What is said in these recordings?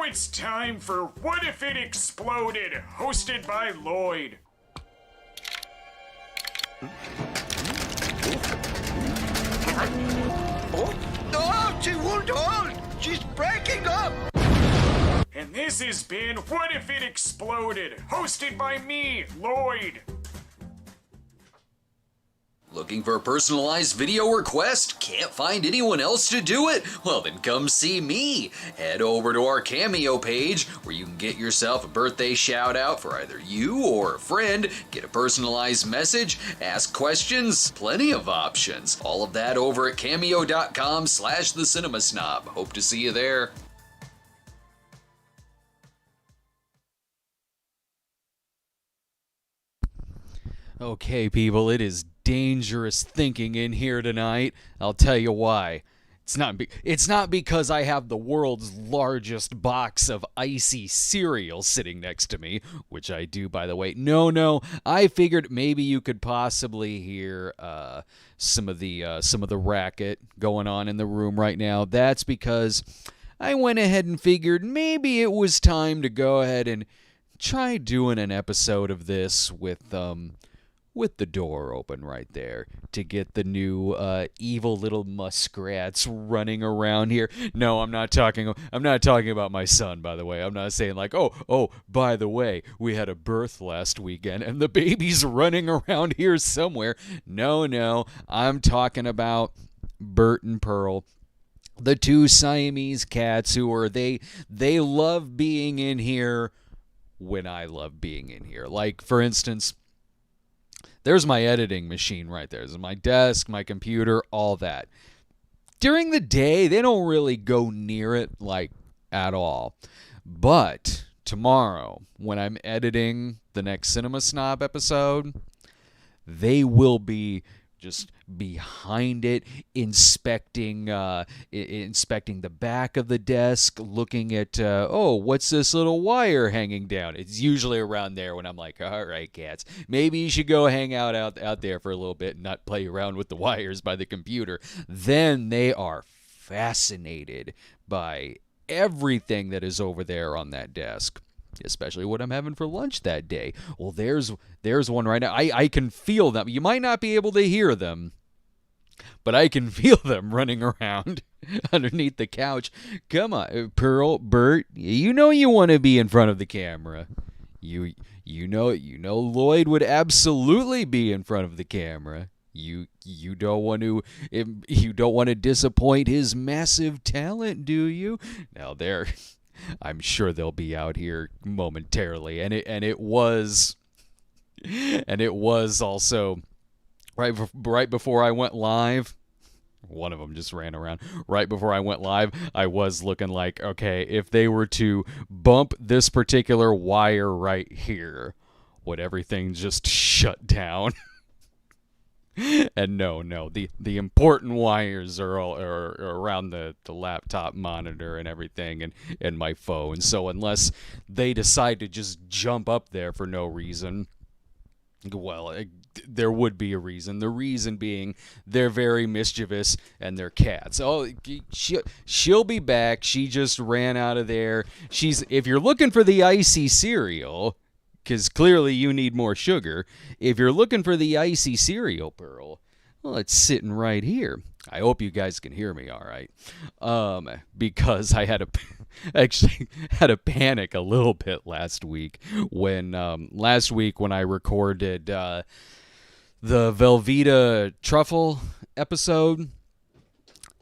it's time for What If It Exploded, hosted by Lloyd. Oh, she won't hold! She's breaking up! And this has been What If It Exploded, hosted by me, Lloyd. Looking for a personalized video request? Can't find anyone else to do it? Well, then come see me. Head over to our Cameo page where you can get yourself a birthday shout out for either you or a friend, get a personalized message, ask questions, plenty of options. All of that over at cameo.com/the Cinema Snob. Hope to see you there. Okay, people, it is dangerous thinking in here tonight. I'll tell you why. It's not because I have the world's largest box of Icee Cereal sitting next to me, which I do, by the way. No, I figured maybe you could possibly hear some of the racket going on in the room right now. That's because I went ahead and figured maybe it was time to go ahead and try doing an episode of this with the door open right there to get the new evil little muskrats running around here. No, I'm not talking about my son, by the way. I'm not saying like, oh, by the way, we had a birth last weekend and the baby's running around here somewhere. No, I'm talking about Bert and Pearl, the two Siamese cats who are they love being in here when I love being in here. Like, for instance, there's my editing machine right there. There's my desk, my computer, all that. During the day, they don't really go near it, like, at all. But tomorrow, when I'm editing the next Cinema Snob episode, they will be just behind it, inspecting the back of the desk, looking at, what's this little wire hanging down? It's usually around there when I'm like, all right, cats, maybe you should go hang out there for a little bit and not play around with the wires by the computer. Then they are fascinated by everything that is over there on that desk, especially what I'm having for lunch that day. Well, there's one right now. I can feel them. You might not be able to hear them, but I can feel them running around underneath the couch. Come on, Pearl, Bert, you know you want to be in front of the camera. You know Lloyd would absolutely be in front of the camera. You don't want to disappoint his massive talent, do you? Now I'm sure they'll be out here momentarily, and it was also right before I went live. One of them just ran around. Right before I went live, I was looking like, okay, if they were to bump this particular wire right here, would everything just shut down? And no, the important wires are all around the laptop monitor and everything, and my phone. So unless they decide to just jump up there for no reason, well, there would be a reason. The reason being they're very mischievous and they're cats. Oh, she'll be back. She just ran out of there. If you're looking for the Icee Cereal, because clearly you need more sugar. If you're looking for the Icee Cereal, Pearl, well, it's sitting right here. I hope you guys can hear me all right. Because I actually had a panic a little bit last week when I recorded the Velveeta truffle episode,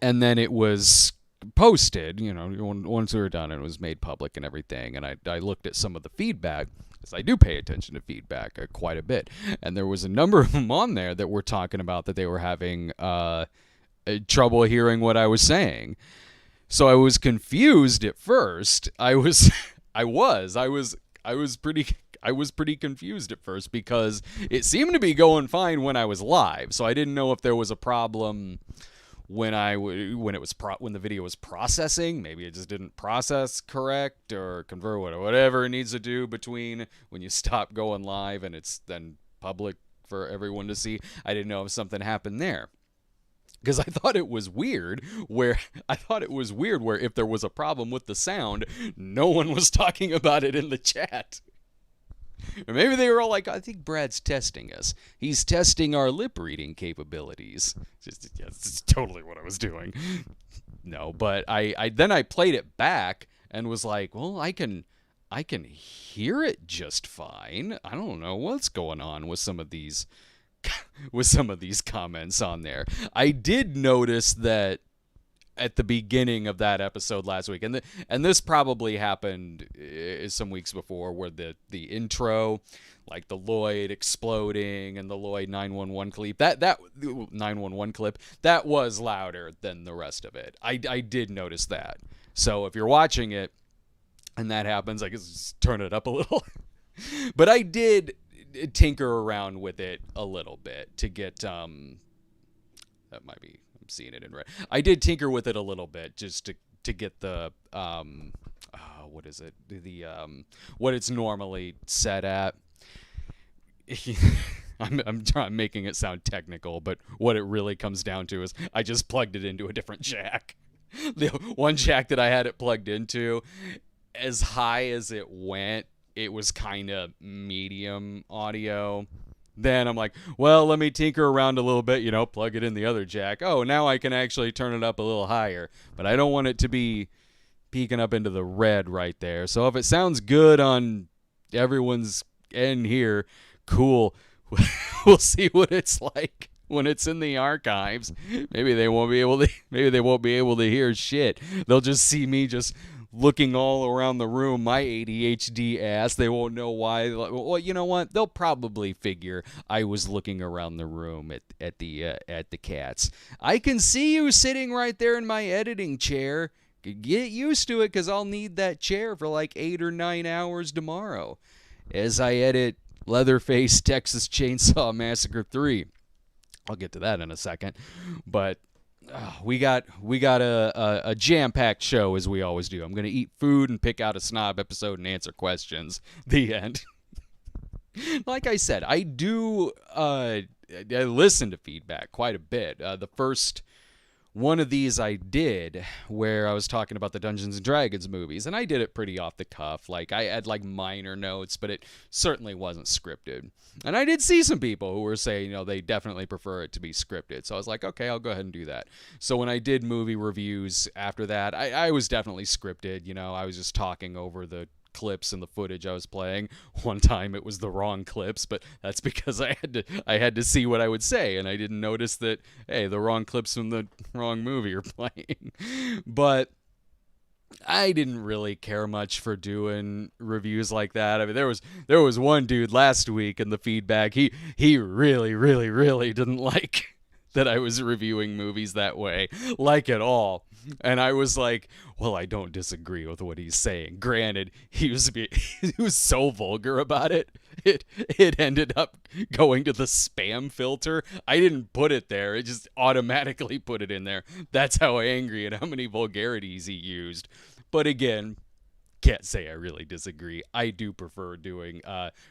and then it was posted, once we were done and it was made public and everything, and I looked at some of the feedback, because I do pay attention to feedback quite a bit, and there was a number of them on there that were talking about that they were having trouble hearing what I was saying. So I was confused at first. I was pretty confused at first because it seemed to be going fine when I was live. So I didn't know if there was a problem when the video was processing. Maybe it just didn't process correct or convert whatever it needs to do between when you stop going live and it's then public for everyone to see. I didn't know if something happened there. because I thought it was weird where if there was a problem with the sound, no one was talking about it in the chat. Or maybe they were all like, I think Brad's testing us. He's testing our lip reading capabilities. It's totally what I was doing. No, but I then I played it back and was like, well, I can hear it just fine. I don't know what's going on with some of these comments on there. I did notice that at the beginning of that episode last week, and this probably happened some weeks before, where the intro, like the Lloyd exploding and the Lloyd 911 clip, that 911 clip, that was louder than the rest of it. I did notice that. So if you're watching it and that happens, I guess turn it up a little. But I did tinker around with it a little bit to get that might be, I'm seeing it in red. I did tinker with it a little bit just to get the what is it, the what it's normally set at. I'm making it sound technical, but what it really comes down to is I just plugged it into a different jack. The one jack that I had it plugged into, as high as it went, it was kind of medium audio. Then I'm like, well, let me tinker around a little bit, plug it in the other jack. Oh, now I can actually turn it up a little higher. But I don't want it to be peeking up into the red right there. So if it sounds good on everyone's end here, cool. We'll see what it's like when it's in the archives. Maybe they won't be able to hear shit. They'll just see me just looking all around the room, my ADHD ass. They won't know why. Well, you know what? They'll probably figure I was looking around the room at the cats. I can see you sitting right there in my editing chair. Get used to it, because I'll need that chair for like 8 or 9 hours tomorrow as I edit Leatherface Texas Chainsaw Massacre 3. I'll get to that in a second. But we got a jam-packed show, as we always do. I'm going to eat food and pick out a snob episode and answer questions. The end. Like I said, I do I listen to feedback quite a bit. The first one of these I did, where I was talking about the Dungeons & Dragons movies, and I did it pretty off the cuff. Like, I had like minor notes, but it certainly wasn't scripted. And I did see some people who were saying, they definitely prefer it to be scripted. So I was like, okay, I'll go ahead and do that. So when I did movie reviews after that, I was definitely scripted. I was just talking over the clips and the footage I was playing. One time it was the wrong clips, but that's because I had to see what I would say, and I didn't notice that, hey, the wrong clips from the wrong movie are playing. But I didn't really care much for doing reviews like that. I mean, there was one dude last week in the feedback, he really, really, really didn't like that I was reviewing movies that way, like at all. And I was like, well, I don't disagree with what he's saying. Granted, he was so vulgar about it. It ended up going to the spam filter. I didn't put it there. It just automatically put it in there. That's how angry and how many vulgarities he used. But again, can't say I really disagree. I do prefer doing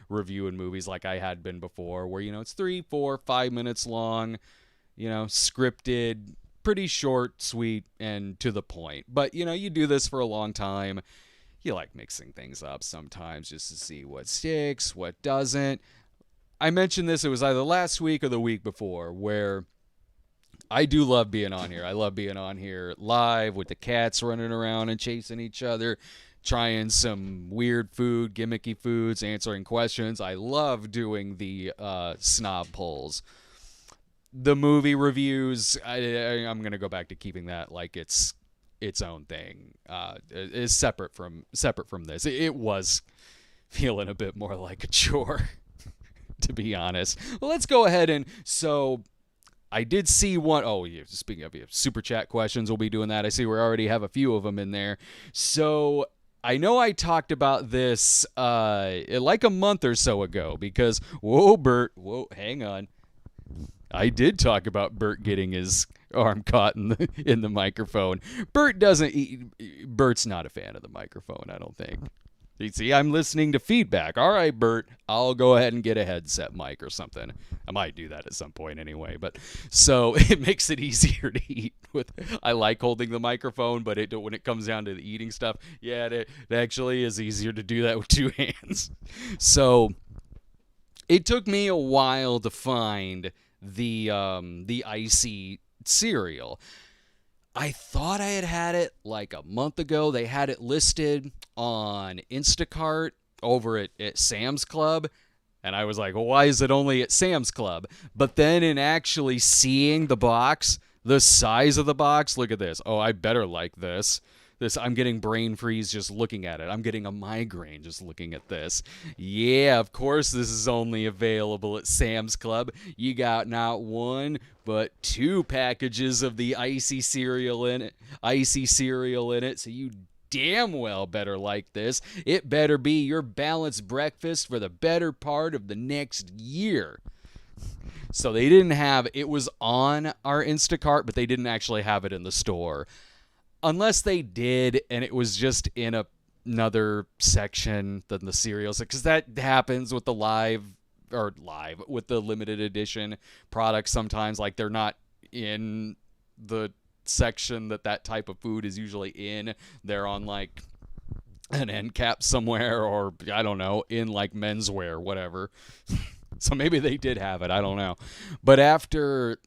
reviewing movies like I had been before, where, it's 3, 4, 5 minutes long, scripted, pretty short, sweet, and to the point. But, you do this for a long time. You like mixing things up sometimes just to see what sticks, what doesn't. I mentioned this, it was either last week or the week before, where I do love being on here. I love being on here live with the cats running around and chasing each other, trying some weird food, gimmicky foods, answering questions. I love doing the snob polls. The movie reviews, I'm going to go back to keeping that like it's its own thing. Is separate from this. It was feeling a bit more like a chore, to be honest. Well, let's go ahead and so I did see one. Oh, yeah, speaking of super chat questions, we'll be doing that. I see we already have a few of them in there. So I know I talked about this like a month or so ago because, whoa, Bert, hang on. I did talk about Bert getting his arm caught in the microphone. Bert's not a fan of the microphone, I don't think. You see, I'm listening to feedback. All right, Bert, I'll go ahead and get a headset mic or something. I might do that at some point anyway. But so it makes it easier to eat. I like holding the microphone, but when it comes down to the eating stuff, yeah, it actually is easier to do that with two hands. So it took me a while to find the Icee cereal. I thought I had it like a month ago. They had it listed on Instacart over at Sam's Club. And I was like, well, why is it only at Sam's Club? But then in actually seeing the box, the size of the box, look at this. Oh, I better like this. I'm getting brain freeze just looking at it. I'm getting a migraine just looking at this. Yeah, of course this is only available at Sam's Club. You got not one, but 2 packages of the Icee cereal in it. So you damn well better like this. It better be your balanced breakfast for the better part of the next year. So they didn't have it was on our Instacart, but they didn't actually have it in the store. Unless they did, and it was just in another section than the cereals, because that happens with the with the limited edition products sometimes. Like they're not in the section that type of food is usually in. They're on like an end cap somewhere, or I don't know, in like menswear, whatever. So maybe they did have it. I don't know. But after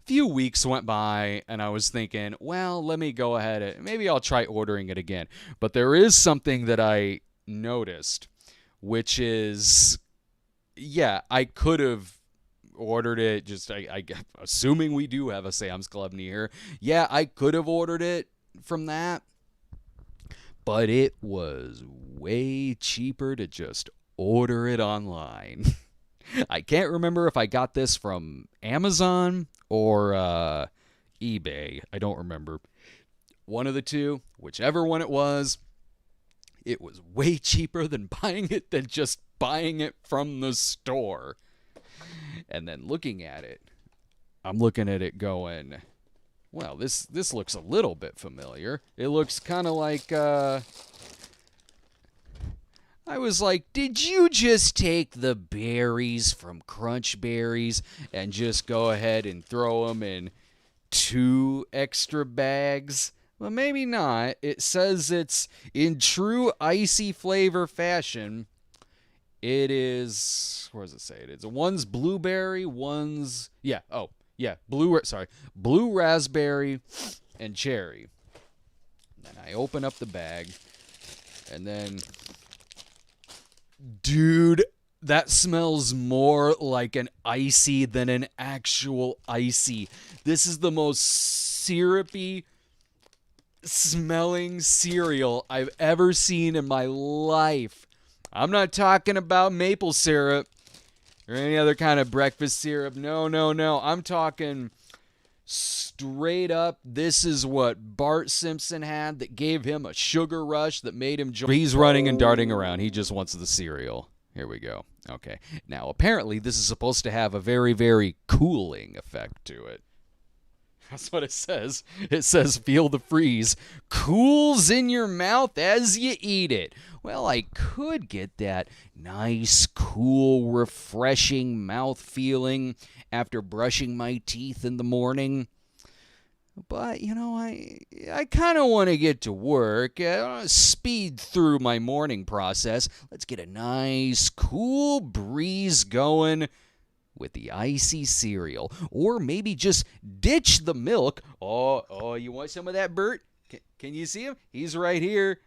few weeks went by and I was thinking, well, let me go ahead and maybe I'll try ordering it again. But there is something that I noticed, which is, yeah, I could have ordered it just I assuming we do have a Sam's Club near. Yeah, I could have ordered it from that, but it was way cheaper to just order it online. I can't remember if I got this from Amazon or eBay. I don't remember. One of the two, whichever one it was way cheaper than just buying it from the store. And then looking at it, I'm looking at it going, well, this looks a little bit familiar. It looks kind of like I was like, did you just take the berries from Crunch Berries and just go ahead and throw them in 2 extra bags? Well, maybe not. It says it's in true Icee flavor fashion. It is, where does it say it is? One's blueberry, one's, blue raspberry and cherry. And then I open up the bag, and then, dude, that smells more like an Icee than an actual Icee. This is the most syrupy smelling cereal I've ever seen in my life. I'm not talking about maple syrup or any other kind of breakfast syrup. No. I'm talking straight up, this is what Bart Simpson had that gave him a sugar rush that made him He's running and darting around. He just wants the cereal. Here we go. Okay. Now, apparently, this is supposed to have a very, very cooling effect to it. That's what it says. It says, feel the freeze. Cools in your mouth as you eat it. Well, I could get that nice, cool, refreshing mouth feeling after brushing my teeth in the morning. But, I kind of want to get to work. Speed through my morning process. Let's get a nice, cool breeze going with the Icee cereal. Or maybe just ditch the milk. Oh, you want some of that, Bert? Can you see him? He's right here.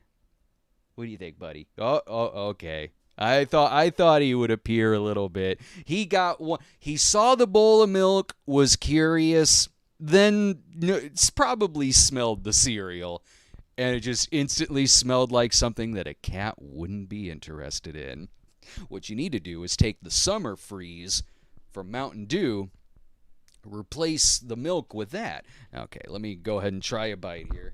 What do you think, buddy? Oh, okay. I thought he would appear a little bit. He got one. He saw the bowl of milk, was curious, then it's probably smelled the cereal, and it just instantly smelled like something that a cat wouldn't be interested in. What you need to do is take the summer freeze from Mountain Dew, replace the milk with that. Okay, let me go ahead and try a bite here.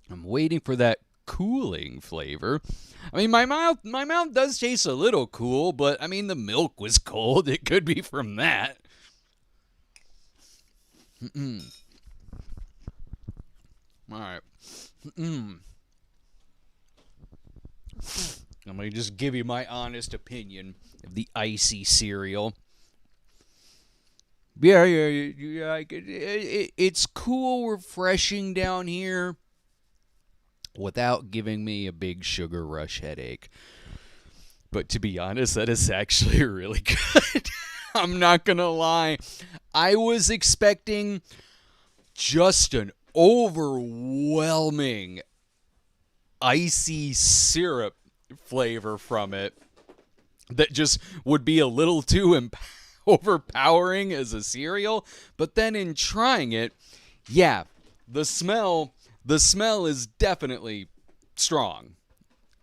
I'm waiting for that cooling flavor. I mean, my mouth does taste a little cool, but I mean, the milk was cold. It could be from that. All right. I'm going to just give you my honest opinion of the Icee cereal. Yeah, it's cool, refreshing down here without giving me a big sugar rush headache. But to be honest, that is actually really good. I'm not going to lie. I was expecting just an overwhelming icy syrup flavor from it that just would be a little too overpowering as a cereal. But then in trying it, yeah, the smell is definitely strong,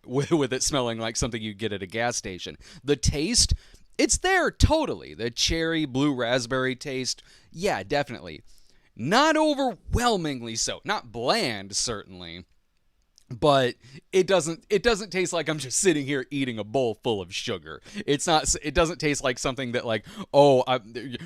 with it smelling like something you get at a gas station. The taste, it's there totally. The cherry blue raspberry taste, yeah, definitely. Not overwhelmingly so. Not bland, certainly. But it doesn't taste like I'm just sitting here eating a bowl full of sugar. It doesn't taste like something that like,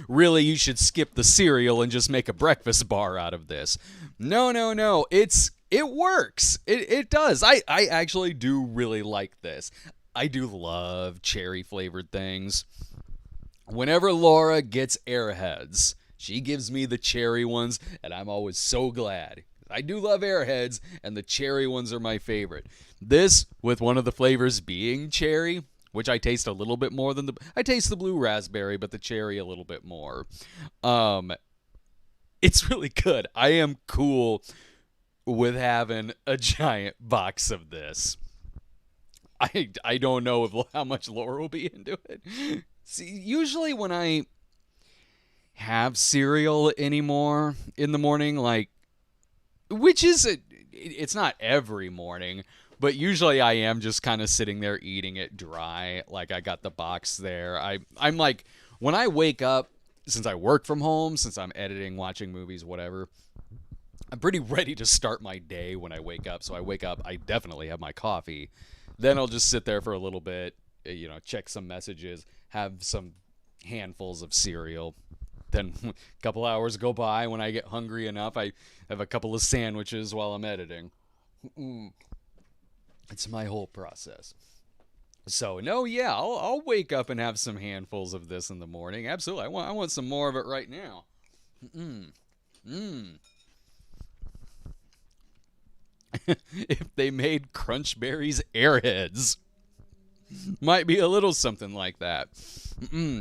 really you should skip the cereal and just make a breakfast bar out of this. No. It works. It does. I actually do really like this. I do love cherry flavored things. Whenever Laura gets Airheads, she gives me the cherry ones, and I'm always so glad. I do love Airheads, and the cherry ones are my favorite. This, with one of the flavors being cherry, which I taste a little bit more than I taste the blue raspberry, but the cherry a little bit more. It's really good. I am cool with having a giant box of this. I don't know how much Laura will be into it. See, usually when I have cereal anymore in the morning, like, which is, it's not every morning, but usually I am just kind of sitting there eating it dry. Like, I got the box there. I'm like, when I wake up, since I work from home, since I'm editing, watching movies, whatever, I'm pretty ready to start my day when I wake up. So I wake up, I definitely have my coffee. Then I'll just sit there for a little bit, check some messages, have some handfuls of cereal. Then a couple hours go by. When I get hungry enough, I have a couple of sandwiches while I'm editing. It's my whole process. So, no, yeah, I'll wake up and have some handfuls of this in the morning. Absolutely. I want some more of it right now. If they made Crunch Berries Airheads, might be a little something like that.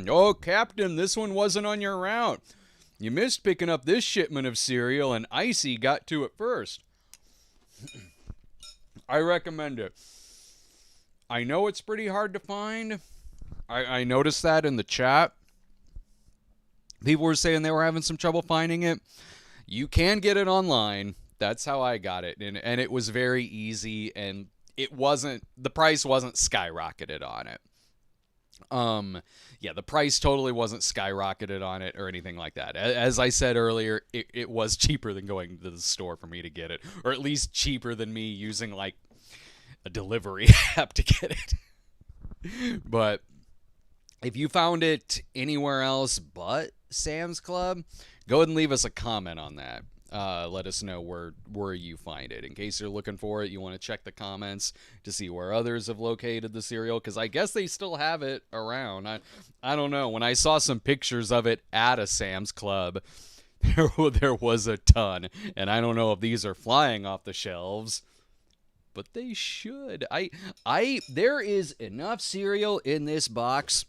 Oh, Captain, this one wasn't on your route. You missed picking up this shipment of cereal, and Icee got to it first. I recommend it. I know it's pretty hard to find. I noticed that in the chat. People were saying they were having some trouble finding it. You can get it online. That's how I got it. And it was very easy, and the price wasn't skyrocketed on it. The price totally wasn't skyrocketed on it or anything like that. As I said earlier, it was cheaper than going to the store for me to get it, or at least cheaper than me using like a delivery app to get it. But if you found it anywhere else but Sam's Club, go ahead and leave us a comment on that. Let us know where you find it. In case you're looking for it, you want to check the comments to see where others have located the cereal, because I guess they still have it around. I don't know. When I saw some pictures of it at a Sam's Club, there was a ton, and I don't know if these are flying off the shelves, but they should. There is enough cereal in this box.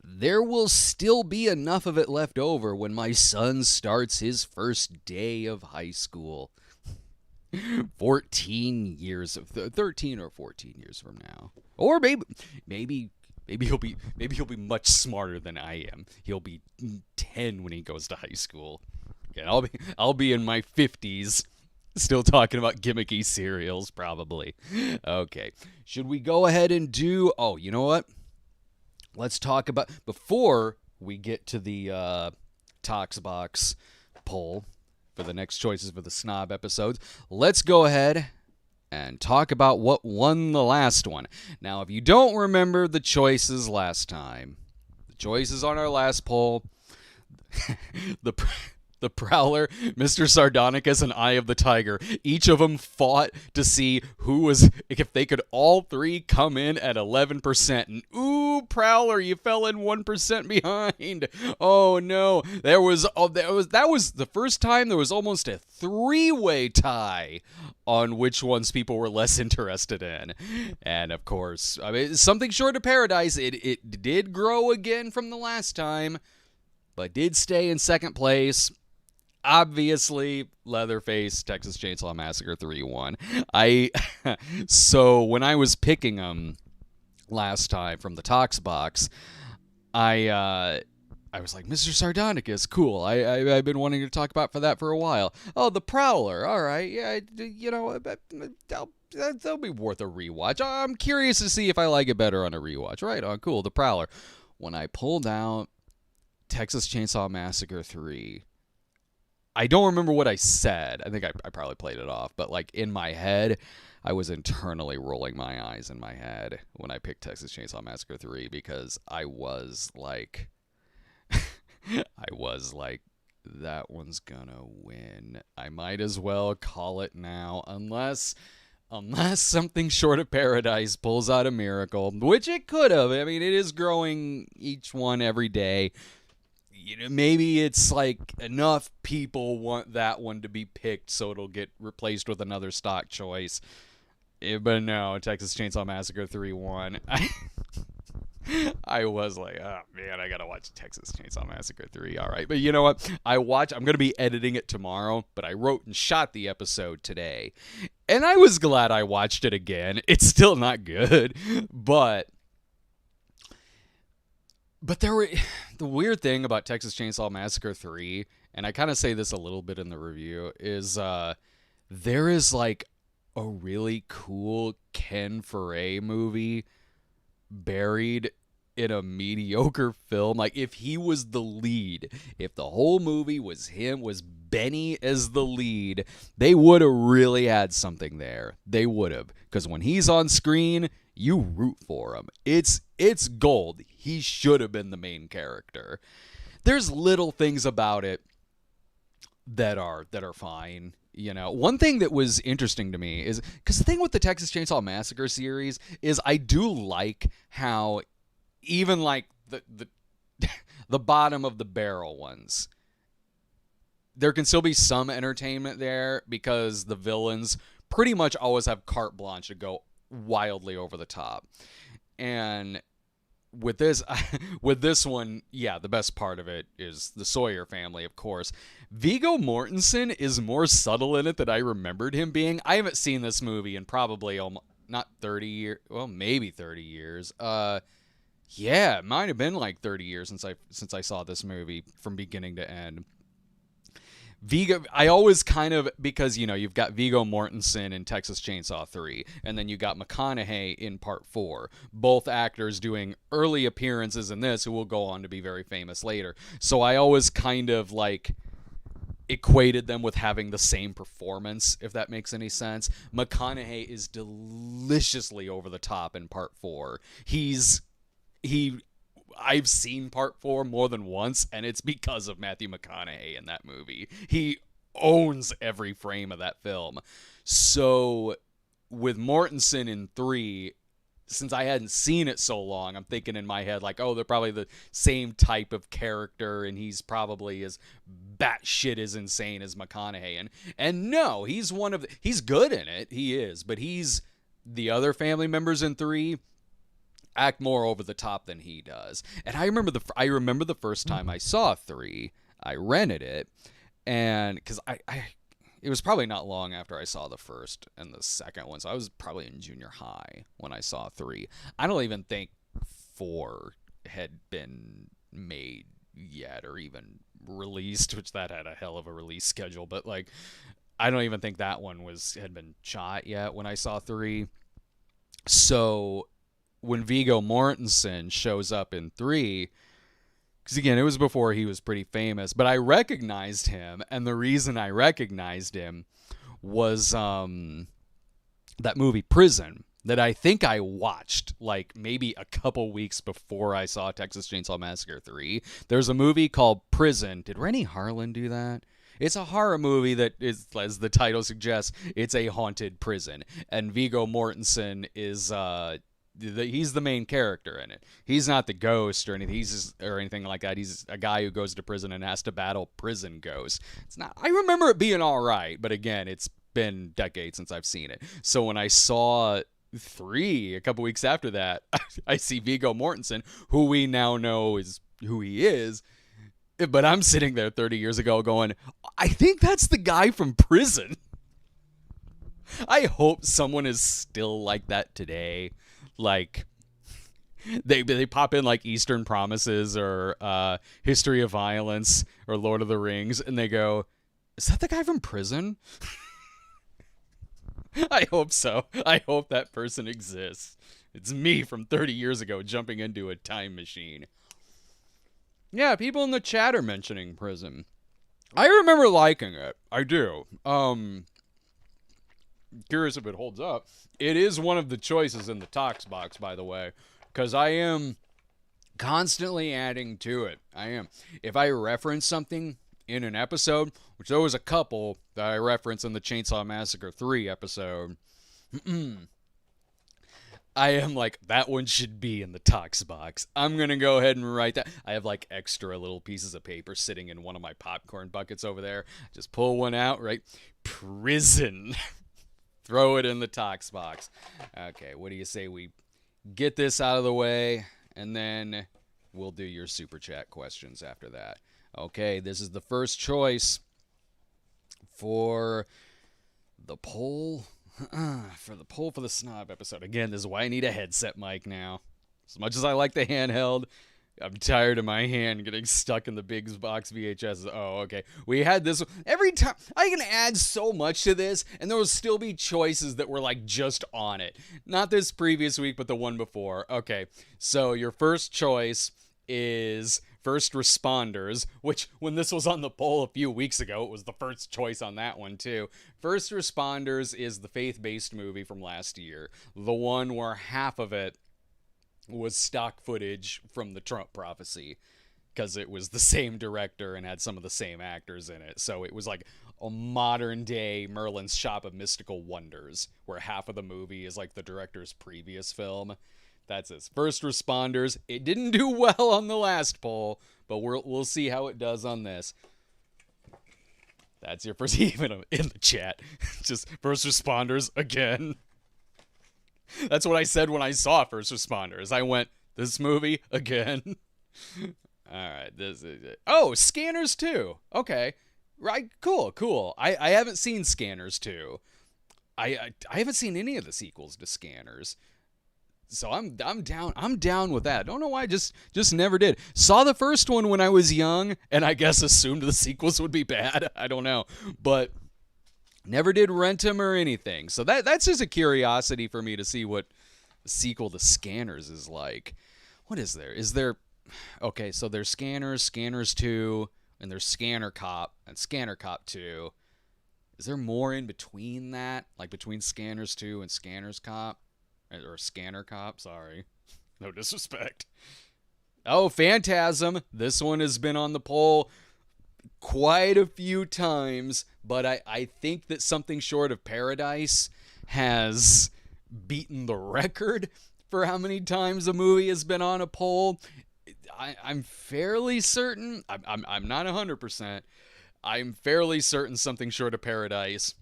There will still be enough of it left over when my son starts his first day of high school. 13 or 14 years from now. Or maybe he'll be much smarter than I am. He'll be 10 when he goes to high school. And I'll be in my 50s still talking about gimmicky cereals probably. Okay. Should we go ahead and do you know what? Let's talk about, before we get to the Toxbox poll for the next choices for the Snob episodes, let's go ahead and talk about what won the last one. Now, if you don't remember the choices last time, the choices on our last poll, the Prowler, Mr. Sardonicus, and Eye of the Tiger. Each of them fought to see if they could all three come in at 11%. And ooh, Prowler, you fell in 1% behind. Oh no, that was the first time there was almost a three-way tie on which ones people were less interested in. And of course, I mean, something short of Paradise. It did grow again from the last time, but did stay in second place. Obviously, Leatherface, Texas Chainsaw Massacre 3 won. So when I was picking them last time from the Tox box, I was like, Mr. Sardonicus, cool. I've been wanting to talk about that for a while. Oh, the Prowler, all right, yeah, you know, that'll be worth a rewatch. I'm curious to see if I like it better on a rewatch. Right on, cool, the Prowler. When I pulled out Texas Chainsaw Massacre 3, I don't remember what I said. I think I probably played it off, but like in my head, I was internally rolling my eyes in my head when I picked Texas Chainsaw Massacre 3 because I was like, that one's gonna win. I might as well call it now, unless something short of Paradise pulls out a miracle, which it could have. I mean, it is growing each one every day. You know, maybe it's like enough people want that one to be picked so it'll get replaced with another stock choice. But no, Texas Chainsaw Massacre 3 won. I was like, oh man, I gotta watch Texas Chainsaw Massacre 3. All right, but you know what? I'm gonna be editing it tomorrow, but I wrote and shot the episode today, and I was glad I watched it again. It's still not good, but the weird thing about Texas Chainsaw Massacre 3, and I kind of say this a little bit in the review, is there is like a really cool Ken Foray movie buried in a mediocre film. Like if he was the lead, if the whole movie was him, was Benny as the lead, they would have really had something there. They would have, because when he's on screen, you root for him. It's gold. He should have been the main character. There's little things about it that are fine. You know, one thing that was interesting to me is, because the thing with the Texas Chainsaw Massacre series is I do like how even like the bottom of the barrel ones, there can still be some entertainment there because the villains pretty much always have carte blanche to go wildly over the top. And with this one, yeah, the best part of it is the Sawyer family, of course. Viggo Mortensen is more subtle in it than I remembered him being. I haven't seen this movie in probably not 30 years, well, maybe 30 years. Yeah, it might have been like 30 years since I saw this movie from beginning to end. Viggo, I always kind of, because, you know, you've got Viggo Mortensen in Texas Chainsaw 3, and then you got McConaughey in Part 4. Both actors doing early appearances in this who will go on to be very famous later. So I always kind of, like, equated them with having the same performance, if that makes any sense. McConaughey is deliciously over the top in Part 4. I've seen Part 4 more than once, and it's because of Matthew McConaughey in that movie. He owns every frame of that film. So with Mortensen in 3, since I hadn't seen it so long, I'm thinking in my head, like, oh, they're probably the same type of character, and he's probably as batshit as insane as McConaughey. And no, he's he's good in it, he is, but he's the other family members in 3 act more over the top than he does. And I remember the first time I saw 3, I rented it, and because it was probably not long after I saw the first and the second one, so I was probably in junior high when I saw 3. I don't even think 4 had been made yet or even released, which that had a hell of a release schedule, but like I don't even think that one had been shot yet when I saw 3. So when Viggo Mortensen shows up in 3, because again, it was before he was pretty famous, but I recognized him, and the reason I recognized him was that movie Prison that I think I watched like maybe a couple weeks before I saw Texas Chainsaw Massacre 3. There's a movie called Prison. Did Rennie Harlan do that? It's a horror movie that is, as the title suggests, it's a haunted prison. And Viggo Mortensen is he's the main character in it. He's not the ghost or anything. Or anything like that. He's a guy who goes to prison and has to battle prison ghosts. It's not. I remember it being all right, but again, it's been decades since I've seen it. So when I saw 3 a couple weeks after that, I see Viggo Mortensen, who we now know is who he is. But I'm sitting there 30 years ago going, I think that's the guy from Prison. I hope someone is still like that today. Like, they pop in like Eastern Promises or History of Violence or Lord of the Rings, and they go, is that the guy from Prison? I hope so. I hope that person exists. It's me from 30 years ago jumping into a time machine. Yeah, people in the chat are mentioning Prison. I remember liking it. I do. Curious if it holds up. It is one of the choices in the Tox box, by the way, because I am constantly adding to it. I am. If I reference something in an episode, which there was a couple that I referenced in the Chainsaw Massacre 3 episode, I am like, that one should be in the Tox box. I'm going to go ahead and write that. I have like extra little pieces of paper sitting in one of my popcorn buckets over there. Just pull one out, right? Prison. Throw it in the Tox box. Okay, what do you say we get this out of the way, and then we'll do your super chat questions after that. Okay, this is the first choice for the poll. For the poll for the Snob episode. Again, this is why I need a headset mic now. As much as I like the handheld, I'm tired of my hand getting stuck in the big box VHS. Oh, okay. We had this. Every time, I can add so much to this, and there will still be choices that were like just on it. Not this previous week, but the one before. Okay, so your first choice is First Responders, which when this was on the poll a few weeks ago, it was the first choice on that one too. First Responders is the faith-based movie from last year. The one where half of it was stock footage from the Trump prophecy, because it was the same director and had some of the same actors in it. So it was like a modern day Merlin's Shop of Mystical Wonders, where half of the movie is like the director's previous film. That's it. First Responders. It didn't do well on the last poll, but we'll see how it does on this. That's your first, even in the chat. Just First Responders again. That's what I said when I saw First Responders. I went, this movie again. All right, this is it. Oh, Scanners 2. Okay, right, cool. I haven't seen Scanners 2. I haven't seen any of the sequels to Scanners. So I'm down with that. Don't know why, just never did. Saw the first one when I was young, and I guess assumed the sequels would be bad. I don't know, but never did rent them or anything. So that's just a curiosity for me to see what the sequel to Scanners is like. What is there? Is there? Okay, so there's Scanners, Scanners 2, and there's Scanner Cop and Scanner Cop 2. Is there more in between that, like between Scanners 2 and Scanners Cop? Or Scanner Cop, sorry. No disrespect. Oh, Phantasm. This one has been on the poll quite a few times, but I think that Something Short of Paradise has beaten the record for how many times a movie has been on a poll. I'm fairly certain, I'm not 100%, I'm fairly certain Something Short of Paradise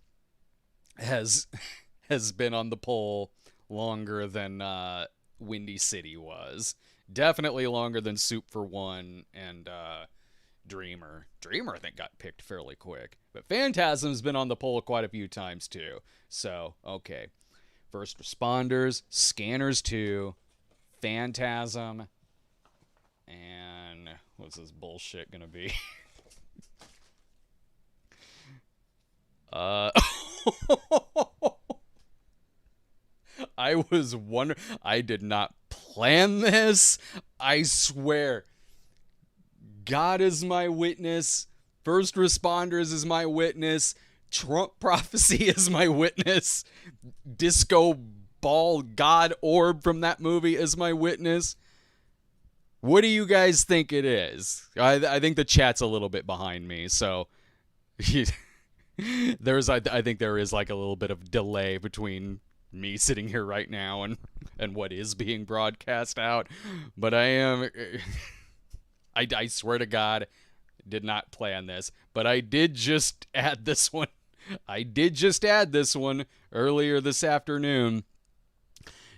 has been on the poll longer than Windy City was. Definitely longer than Soup for One and Dreamer. Dreamer, I think, got picked fairly quick. But Phantasm's been on the poll quite a few times, too. So, okay. First Responders, Scanners 2, Phantasm, and what's this bullshit gonna be? I was wondering. I did not plan this. I swear. God is my witness. First Responders is my witness. Trump prophecy as my witness. Disco ball god orb from that movie as my witness. What do you guys think it is? I think the chat's a little bit behind me, so I think there is like a little bit of delay between me sitting here right now and what is being broadcast out. But I swear to God, did not plan this, but I did just add this one. Earlier this afternoon.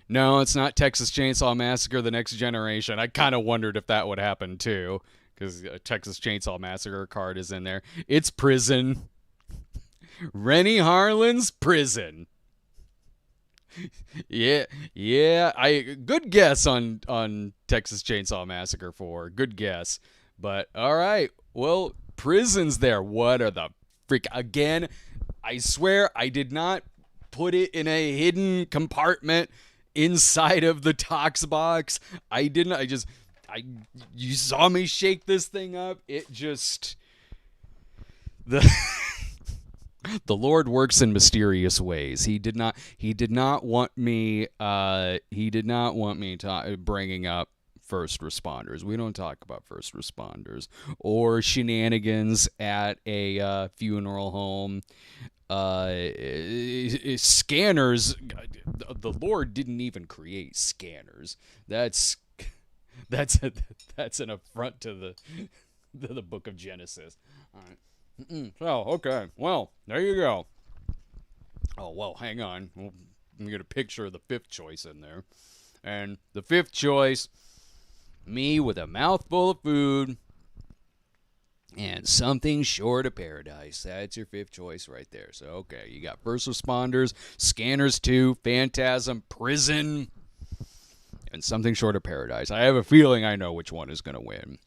No, it's not Texas Chainsaw Massacre: The Next Generation. I kind of wondered if that would happen too, because a Texas Chainsaw Massacre card is in there. It's Prison. Rennie Harlan's Prison. Yeah. Good guess on Texas Chainsaw Massacre 4. Good guess. But all right, well, Prison's there. What are the freak again? I swear I did not put it in a hidden compartment inside of the Tox box. I didn't. You saw me shake this thing up. It just the Lord works in mysterious ways. He did not want me. He did not want me bringing up first responders. We don't talk about first responders or shenanigans at a funeral home. Scanners. The Lord didn't even create scanners. That's an affront to the book of Genesis. All right. So, okay. Well, there you go. Oh, well, hang on. Let me get a picture of the fifth choice in there. And the fifth choice, me with a mouthful of food and something short of paradise. That's your fifth choice right there. So, okay, you got first responders, Scanners 2, Phantasm, Prison, and something short of paradise. I have a feeling I know which one is going to win.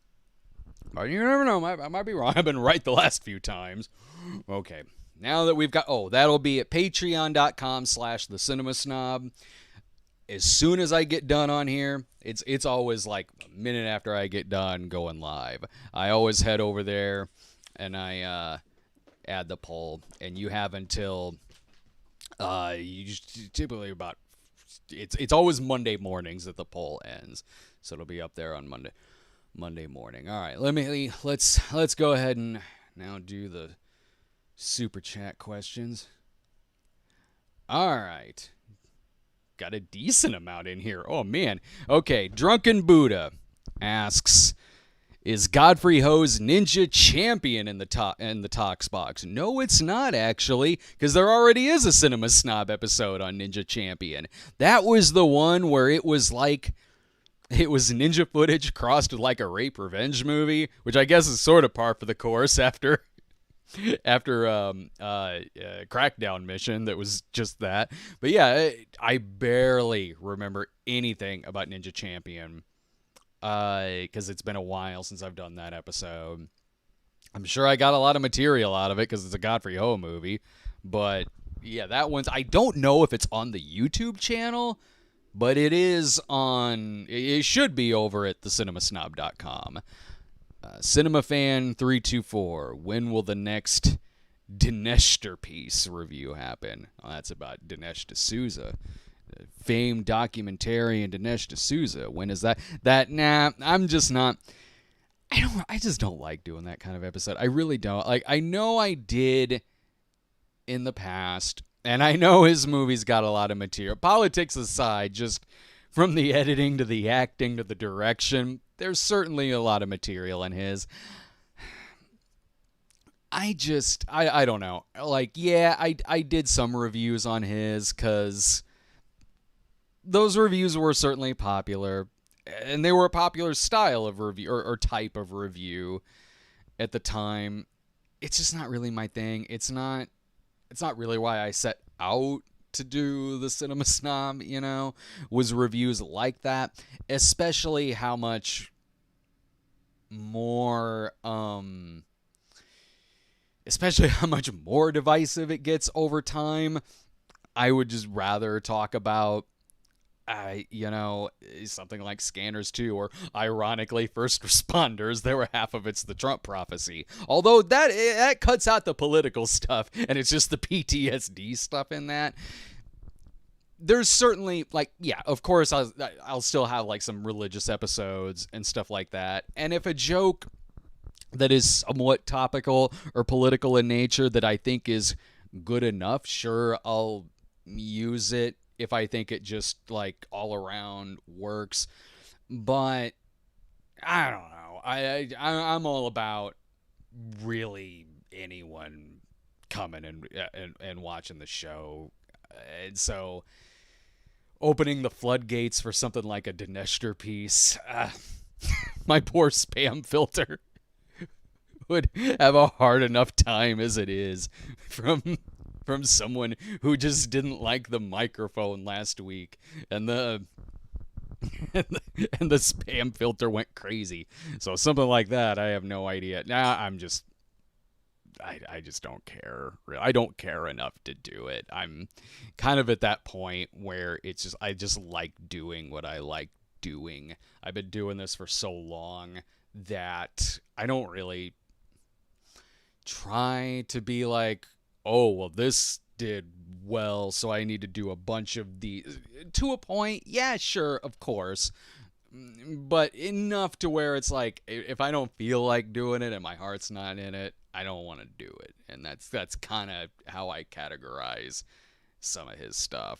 But you never know. I might be wrong. I've been right the last few times. Okay. Now that we've got... Oh, that'll be at patreon.com/the Cinema Snob. As soon as I get done on here, it's always like a minute after I get done going live. I always head over there and I add the poll. And you have until... typically about... It's always Monday mornings that the poll ends. So it'll be up there on Monday morning. All right, let's go ahead and now do the super chat questions. All right. Got a decent amount in here. Oh man. Okay, Drunken Buddha asks, is Godfrey Ho's Ninja Champion in the Tox box? No, it's not actually, because there already is a Cinema Snob episode on Ninja Champion. That was the one where it was ninja footage crossed with like a rape revenge movie, which I guess is sort of par for the course after Crackdown mission that was just that. But yeah, I barely remember anything about Ninja Champion because it's been a while since I've done that episode. I'm sure I got a lot of material out of it because it's a Godfrey Ho movie. But yeah, that one's... I don't know if it's on the YouTube channel, but it is on... It should be over at thecinemasnob.com. CinemaFan324, when will the next Dinesh piece review happen? Well, that's about Dinesh D'Souza. Famed documentarian Dinesh D'Souza. When is that? I'm just not... I just don't like doing that kind of episode. I really don't. Like, I know I did in the past, and I know his movies got a lot of material. Politics aside, just from the editing to the acting to the direction, there's certainly a lot of material in his. I don't know. Like, yeah, I did some reviews on his because those reviews were certainly popular, and they were a popular style of review or type of review at the time. It's just not really my thing. It's not really why I set out to do the Cinema Snob, was reviews like that, especially how much more divisive it gets over time. I would just rather talk about something like Scanners 2, or ironically, First Responders. There were half of it's the Trump prophecy. Although that cuts out the political stuff, and it's just the PTSD stuff in that. There's certainly, of course, I'll still have like some religious episodes and stuff like that. And if a joke that is somewhat topical or political in nature that I think is good enough, sure, I'll use it if I think it just like all around works. But I don't know. I'm all about really anyone coming and watching the show. And so opening the floodgates for something like a Dineshtor piece, my poor spam filter would have a hard enough time as it is from someone who just didn't like the microphone last week, and the spam filter went crazy. So something like that, I have no idea. I just don't care. I don't care enough to do it. I'm kind of at that point where I just like doing what I like doing. I've been doing this for so long that I don't really try to be like, oh, well, this did well, so I need to do a bunch of these. To a point, yeah, sure, of course. But enough to where it's like, if I don't feel like doing it and my heart's not in it, I don't want to do it. And that's kind of how I categorize some of his stuff.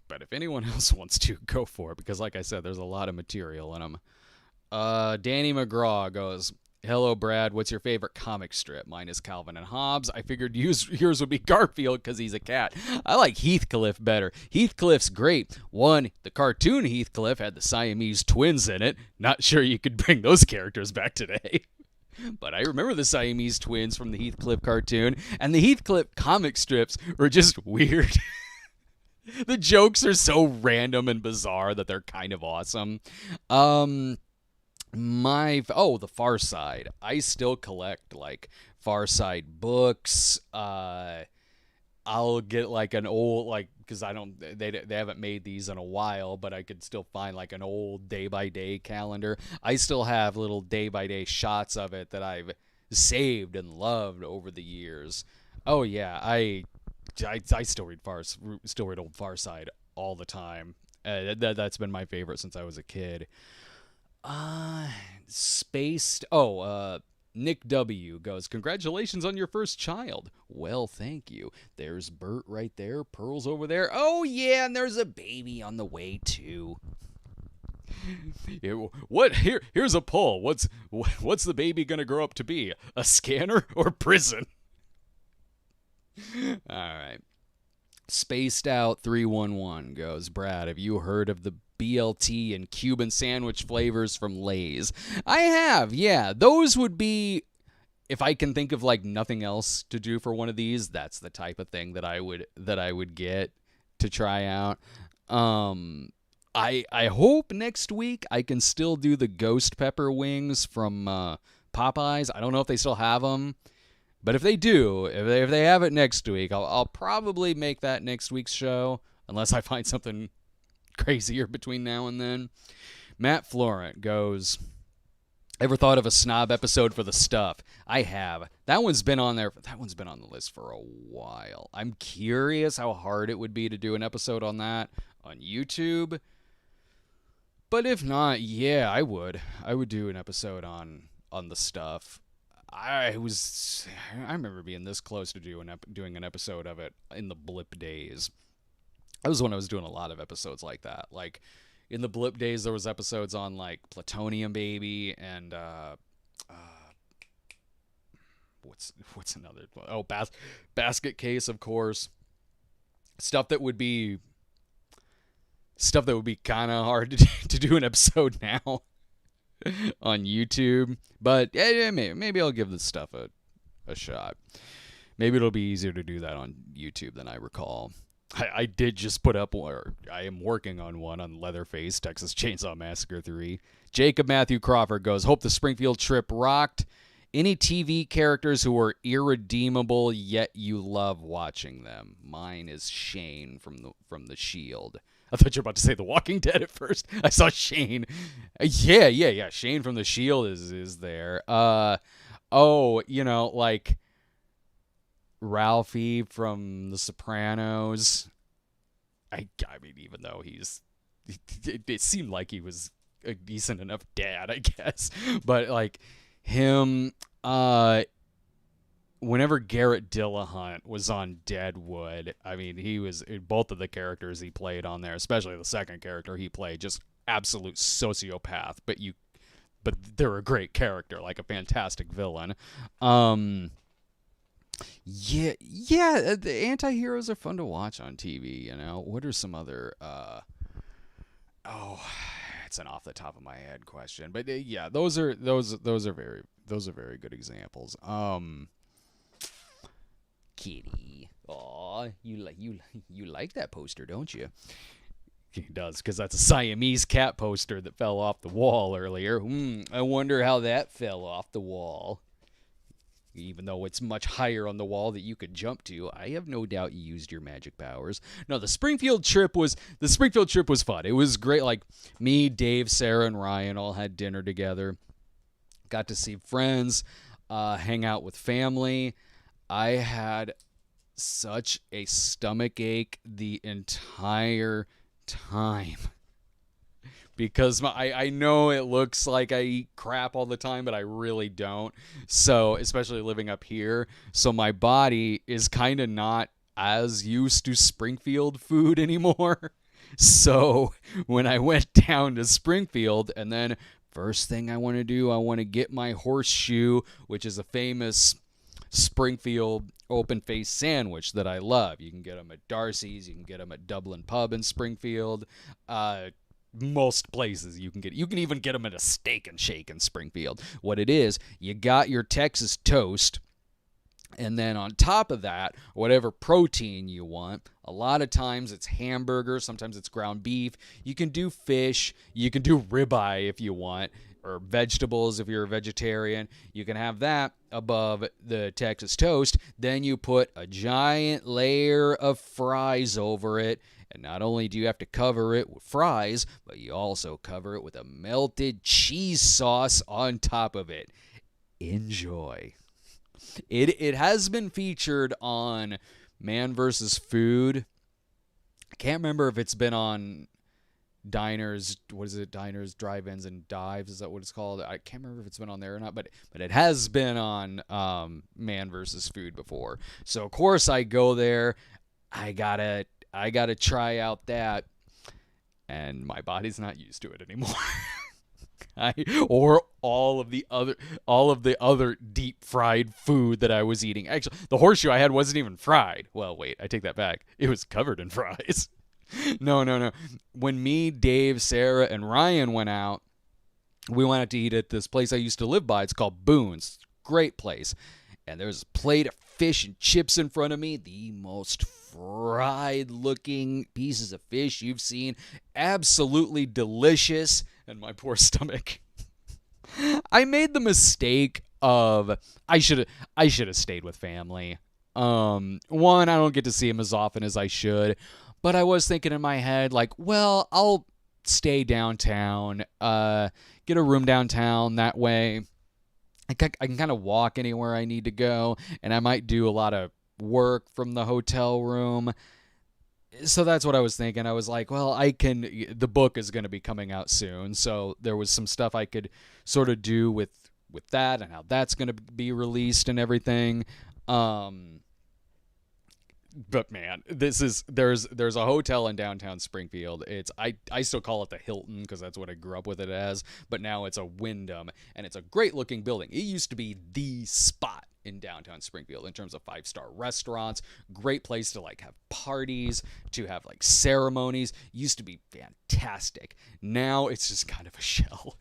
But if anyone else wants to, go for it, because like I said, there's a lot of material in them. Danny McGraw goes, hello, Brad. What's your favorite comic strip? Mine is Calvin and Hobbes. I figured yours would be Garfield because he's a cat. I like Heathcliff better. Heathcliff's great. One, the cartoon Heathcliff had the Siamese twins in it. Not sure you could bring those characters back today. But I remember the Siamese twins from the Heathcliff cartoon, and the Heathcliff comic strips were just weird. The jokes are so random and bizarre that they're kind of awesome. The Far Side. I still collect like Far Side books. I'll get like an old, because they haven't made these in a while, but I could still find like an old day-by-day calendar. I still have little day-by-day shots of it that I've saved and loved over the years. Oh yeah, I still read old Far Side all the time. That's been my favorite since I was a kid. Nick W. goes, congratulations on your first child. Well, thank you. There's Bert right there. Pearl's over there. Oh, yeah, and there's a baby on the way, too. Here's a poll. What's the baby gonna grow up to be? A scanner or prison? All right. Spaced Out 311 goes, Brad, have you heard of the BLT and Cuban sandwich flavors from Lay's? I have, yeah. Those would be, if I can think of like nothing else to do for one of these, that's the type of thing that I would get to try out. I hope next week I can still do the ghost pepper wings from Popeyes. I don't know if they still have them. But if they do, if they have it next week, I'll probably make that next week's show, unless I find something crazier between now and then. Matt Florent goes, ever thought of a snob episode for the stuff? I have. That one's been on there. That one's been on the list for a while. I'm curious how hard it would be to do an episode on that on YouTube. But if not, yeah, I would. I would do an episode on the stuff. I remember being this close to doing an episode of it in the Blip days. That was when I was doing a lot of episodes like that. Like, in the Blip days, there was episodes on, like, Plutonium Baby and, what's another? Oh, Basket Case, of course. Stuff that would be kind of hard to do an episode now on YouTube. But yeah, maybe I'll give this stuff a shot. Maybe it'll be easier to do that on YouTube than I recall. I did just put up, or I am working on one on Leatherface, Texas Chainsaw Massacre 3. Jacob Matthew Crawford goes, hope the Springfield trip rocked. Any TV characters who are irredeemable yet you love watching them? Mine is Shane from the Shield. I thought you were about to say The Walking Dead at first. I saw Shane. Yeah. Shane from The Shield is there. Like Ralphie from The Sopranos. I mean, even though it seemed like he was a decent enough dad, I guess. But like him, whenever Garrett Dillahunt was on Deadwood, I mean, he was both of the characters he played on there, especially the second character he played, just absolute sociopath. But they're a great character, like a fantastic villain. Yeah, the anti-heroes are fun to watch on TV, you know. What are some other it's an off the top of my head question. But yeah, those are very good examples. Kitty. Aw, you like that poster, don't you? He does, because that's a Siamese cat poster that fell off the wall earlier. I wonder how that fell off the wall. Even though it's much higher on the wall that you could jump to, I have no doubt you used your magic powers. No, the Springfield trip was fun. It was great. Like me, Dave, Sarah, and Ryan all had dinner together. Got to see friends, hang out with family. I had such a stomach ache the entire time. Because I know it looks like I eat crap all the time, but I really don't. So, especially living up here. So my body is kind of not as used to Springfield food anymore. So when I went down to Springfield, and then first thing I want to do, I want to get my horseshoe, which is a famous Springfield open-faced sandwich that I love. You can get them at Darcy's. You can get them at Dublin Pub in Springfield. Most places you can even get them at a Steak and Shake in Springfield. What it is, you got your Texas toast, and then on top of that, whatever protein you want. A lot of times it's hamburger, sometimes it's ground beef. You can do fish, you can do ribeye if you want, or vegetables if you're a vegetarian. You can have that above the Texas toast. Then you put a giant layer of fries over it. And not only do you have to cover it with fries, but you also cover it with a melted cheese sauce on top of it. Enjoy. It has been featured on Man vs. Food. I can't remember if it's been on Diners, Diners, Drive-Ins, and Dives, is that what it's called? I can't remember if it's been on there or not, but it has been on Man vs. Food before. So, of course, I go there. I gotta try out that, and my body's not used to it anymore. Or all of the other deep fried food that I was eating. Actually, the horseshoe I had wasn't even fried. Well, wait, I take that back. It was covered in fries. No. When me, Dave, Sarah, and Ryan went out, we went out to eat at this place I used to live by. It's called Boone's. Great place. And there's a plate of fish and chips in front of me. The most fried-looking pieces of fish you've seen. Absolutely delicious. And my poor stomach. I made the mistake of I should have stayed with family. One, I don't get to see him as often as I should. But I was thinking in my head, like, well, I'll stay downtown, get a room downtown. That way I can kind of walk anywhere I need to go, and I might do a lot of work from the hotel room. So that's what I was thinking. I was like, well, the book is going to be coming out soon, so there was some stuff I could sort of do with that and how that's going to be released and everything. But man, there's a hotel in downtown Springfield. I still call it the Hilton because that's what I grew up with it as, but now it's a Wyndham, and it's a great looking building. It used to be the spot in downtown Springfield in terms of 5-star restaurants. Great place to like have parties, to have like ceremonies. Used to be fantastic. Now it's just kind of a shell.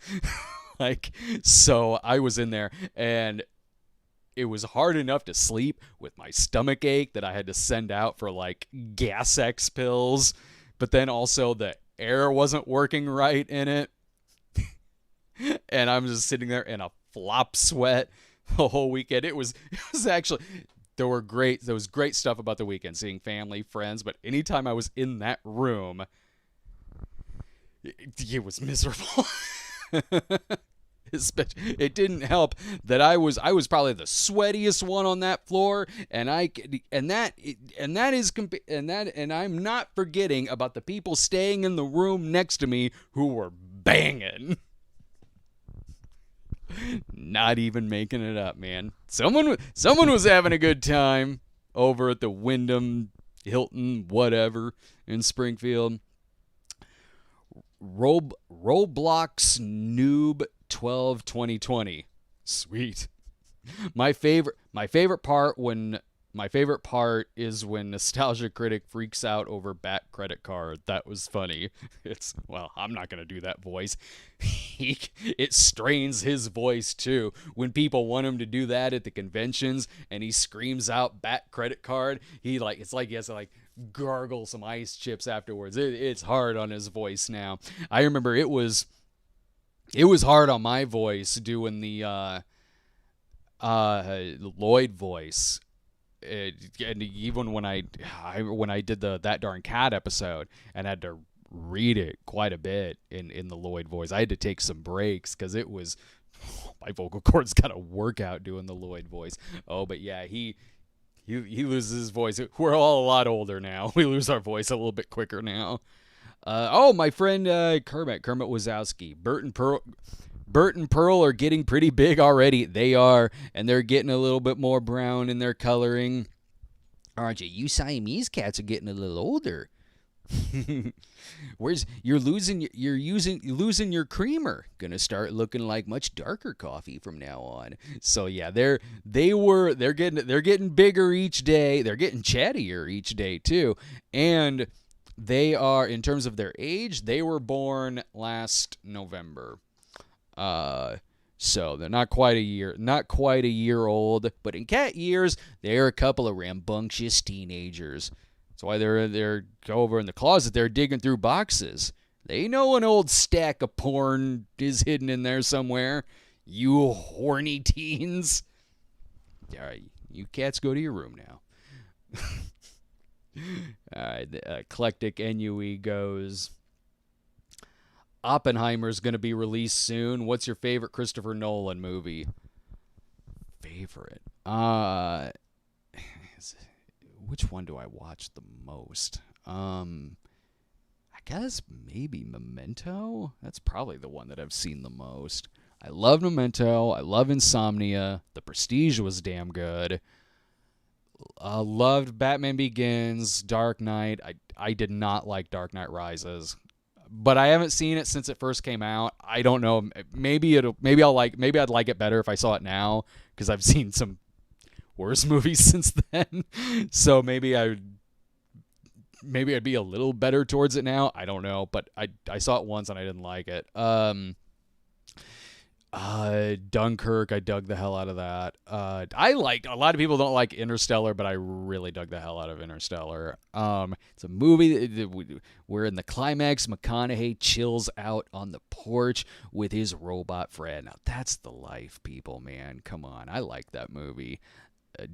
So I was in there, and it was hard enough to sleep with my stomach ache that I had to send out for like Gas X pills, but then also the air wasn't working right in it. And I'm just sitting there in a flop sweat the whole weekend. It was actually, there was great stuff about the weekend, seeing family, friends, but anytime I was in that room, it was miserable. It didn't help that I was probably the sweatiest one on that floor, and I'm not forgetting about the people staying in the room next to me who were banging. Not even making it up, man. Someone was having a good time over at the Wyndham, Hilton, whatever in Springfield. Roblox Noob 12 2020. Sweet. My favorite part is when Nostalgia Critic freaks out over Bat Credit Card. That was funny. I'm not going to do that voice. It strains his voice too. When people want him to do that at the conventions and he screams out Bat Credit Card, it's like he has to like gargle some ice chips afterwards. It's hard on his voice now. I remember it was hard on my voice doing the Lloyd voice. And even when I did the That Darn Cat episode and had to read it quite a bit in the Lloyd voice, I had to take some breaks because it was my vocal cords got a workout doing the Lloyd voice. Oh, but yeah, he loses his voice. We're all a lot older now. We lose our voice a little bit quicker now. My friend Kermit Wazowski, Bert and Pearl are getting pretty big already. They are, and they're getting a little bit more brown in their coloring. Aren't you? You Siamese cats are getting a little older. You're losing your creamer. Gonna start looking like much darker coffee from now on. So yeah, they're getting bigger each day. They're getting chattier each day too, and they are, in terms of their age, they were born last November. So they're not quite a year old, but in cat years, they're a couple of rambunctious teenagers. That's why they're over in the closet. They're digging through boxes. They know an old stack of porn is hidden in there somewhere. You horny teens. All right, you cats go to your room now. All right, the eclectic NUE goes, Oppenheimer's going to be released soon. What's your favorite Christopher Nolan movie? Favorite? Which one do I watch the most? I guess maybe Memento. That's probably the one that I've seen the most. I love Memento. I love Insomnia. The Prestige was damn good. Loved Batman Begins, Dark Knight. I did not like Dark Knight Rises, but I haven't seen it since it first came out. I don't know. Maybe I'd like it better if I saw it now, because I've seen some worse movies since then. So maybe I'd be a little better towards it now. I don't know, but I saw it once and I didn't like it. Dunkirk, I dug the hell out of that. A lot of people don't like Interstellar, but I really dug the hell out of Interstellar. It's a movie where in the climax, McConaughey chills out on the porch with his robot friend. Now that's the life, people, man. Come on. I like that movie.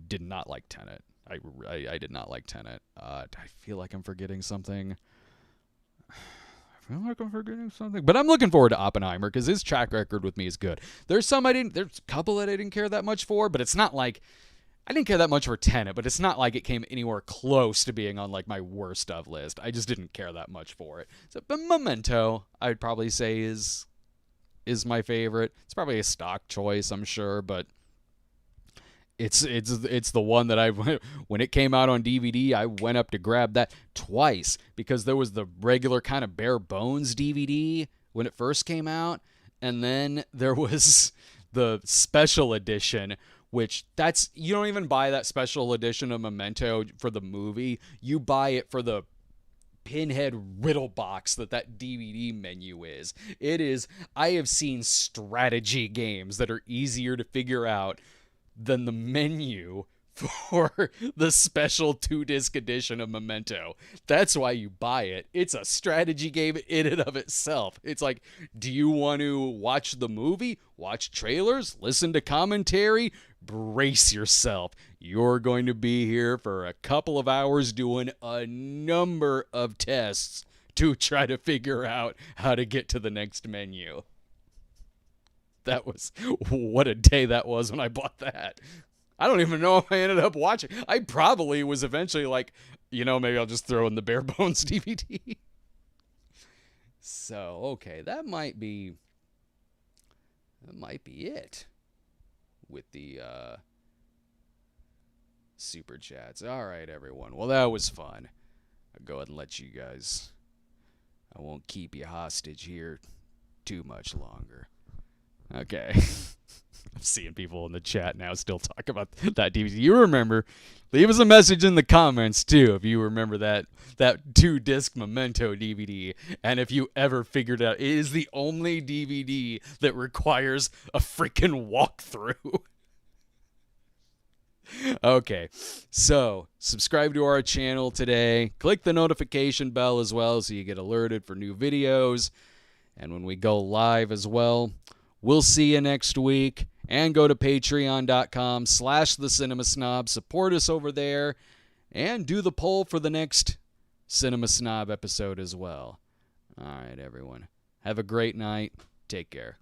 Did not like Tenet. I did not like Tenet. I feel like I'm forgetting something. But I'm looking forward to Oppenheimer because his track record with me is good. There's a couple that I didn't care that much for, but it's not like I didn't care that much for Tenet, but it's not like it came anywhere close to being on like my worst of list. I just didn't care that much for it. So, but Memento, I'd probably say is my favorite. It's probably a stock choice, I'm sure, but it's the one that when it came out on DVD, I went up to grab that twice because there was the regular kind of bare bones DVD when it first came out, and then there was the special edition, which you don't even buy that special edition of Memento for the movie. You buy it for the pinhead riddle box that DVD menu is. I have seen strategy games that are easier to figure out than the menu for the special 2-disc edition of Memento. That's why you buy it. It's a strategy game in and of itself. It's like, do you want to watch the movie, watch trailers, listen to commentary? Brace yourself. You're going to be here for a couple of hours doing a number of tests to try to figure out how to get to the next menu. That was, what a day that was when I bought that. I don't even know if I ended up watching. I probably was eventually like, maybe I'll just throw in the Bare Bones DVD. So, okay, that might be it with the super chats. All right, everyone. Well, that was fun. I'll go ahead and let you guys. I won't keep you hostage here too much longer. Okay. I'm seeing people in the chat now still talk about that DVD. You remember, leave us a message in the comments too if you remember that 2-disc Memento DVD. And if you ever figured out, it is the only DVD that requires a freaking walkthrough. Okay, so subscribe to our channel today. Click the notification bell as well so you get alerted for new videos. And when we go live as well, we'll see you next week. And go to patreon.com/theCinemaSnob. Support us over there. And do the poll for the next Cinema Snob episode as well. All right, everyone. Have a great night. Take care.